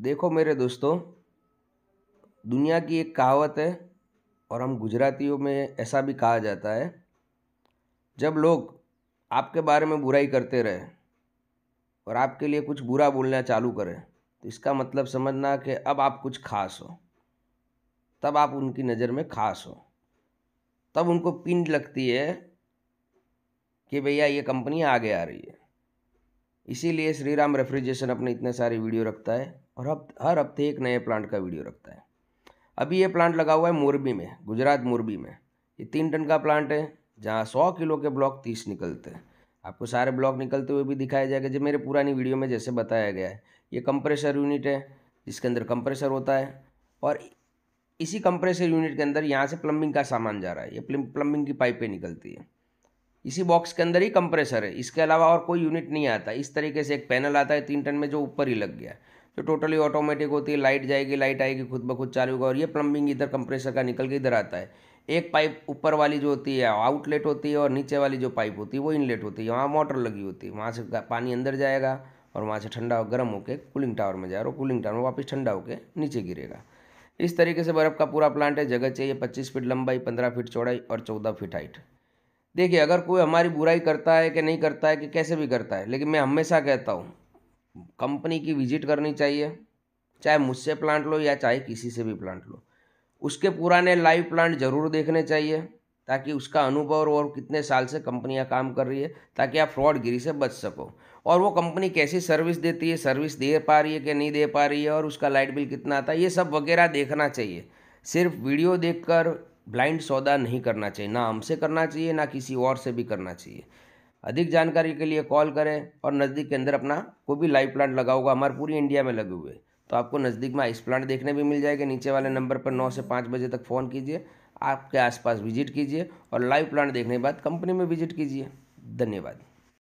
देखो मेरे दोस्तों, दुनिया की एक कहावत है और हम गुजरातियों में ऐसा भी कहा जाता है, जब लोग आपके बारे में बुराई करते रहे और आपके लिए कुछ बुरा बोलना चालू करें तो इसका मतलब समझना कि अब आप कुछ खास हो, तब आप उनकी नज़र में खास हो, तब उनको पिन लगती है कि भैया ये कंपनी आगे आ रही है। इसीलिए श्री राम रेफ्रिजरेशन अपने इतने सारे वीडियो रखता है और हर हफ्ते एक नए प्लांट का वीडियो रखता है। अभी ये प्लांट लगा हुआ है मोरबी में, गुजरात मोरबी में। ये 3 टन का प्लांट है, जहाँ 100 किलो के ब्लॉक 30 निकलते हैं। आपको सारे ब्लॉक निकलते हुए भी दिखाया जाएगा, जो मेरे पुरानी वीडियो में जैसे बताया गया है। ये कंप्रेसर यूनिट है, जिसके अंदर कंप्रेसर होता है और इसी कंप्रेसर यूनिट के अंदर यहाँ से प्लम्बिंग का सामान जा रहा है। ये प्लम्बिंग की पाइपें निकलती है। इसी बॉक्स के अंदर ही कंप्रेसर है, इसके अलावा और कोई यूनिट नहीं आता। इस तरीके से एक पैनल आता है 3 टन में, जो ऊपर ही लग गया, जो टोटली ऑटोमेटिक होती है। लाइट जाएगी, लाइट आएगी, खुद ब खुद चालू होगा और ये प्लम्बिंग इधर कंप्रेसर का निकल के इधर आता है। एक पाइप ऊपर वाली जो होती है आउटलेट होती है और नीचे वाली जो पाइप होती है वो इनलेट होती है। वहाँ मोटर लगी होती है, वहाँ से पानी अंदर जाएगा और वहाँ से ठंडा गर्म होकर कूलिंग टावर में जाएगा और कूलिंग टावर में वापस ठंडा होकर नीचे गिरेगा। इस तरीके से बर्फ़ का पूरा प्लांट है। जगह चाहिए 25 फीट लंबाई, 15 फीट चौड़ाई और 14 फीट हाइट। देखिए, अगर कोई हमारी बुराई करता है कि नहीं करता है कि कैसे भी करता है, लेकिन मैं हमेशा कहता हूँ कंपनी की विजिट करनी चाहिए। चाहे मुझसे प्लांट लो या चाहे किसी से भी प्लांट लो, उसके पुराने लाइव प्लांट जरूर देखने चाहिए, ताकि उसका अनुभव और कितने साल से कंपनियां काम कर रही है, ताकि आप फ्रॉडगिरी से बच सको। और वो कंपनी कैसी सर्विस देती है, सर्विस दे पा रही है कि नहीं दे पा रही है, और उसका लाइट बिल कितना आता है, ये सब वगैरह देखना चाहिए। सिर्फ वीडियो देखकर ब्लाइंड सौदा नहीं करना चाहिए, ना हमसे करना चाहिए ना किसी और से भी करना चाहिए। अधिक जानकारी के लिए कॉल करें और नज़दीक के अंदर अपना कोई भी लाइव प्लांट लगा होगा, हमारे पूरी इंडिया में लगे हुए, तो आपको नज़दीक में आइस प्लांट देखने भी मिल जाएगा। नीचे वाले नंबर पर 9 से 5 बजे तक फ़ोन कीजिए, आपके आसपास विजिट कीजिए और लाइव प्लांट देखने के बाद कंपनी में विजिट कीजिए। धन्यवाद।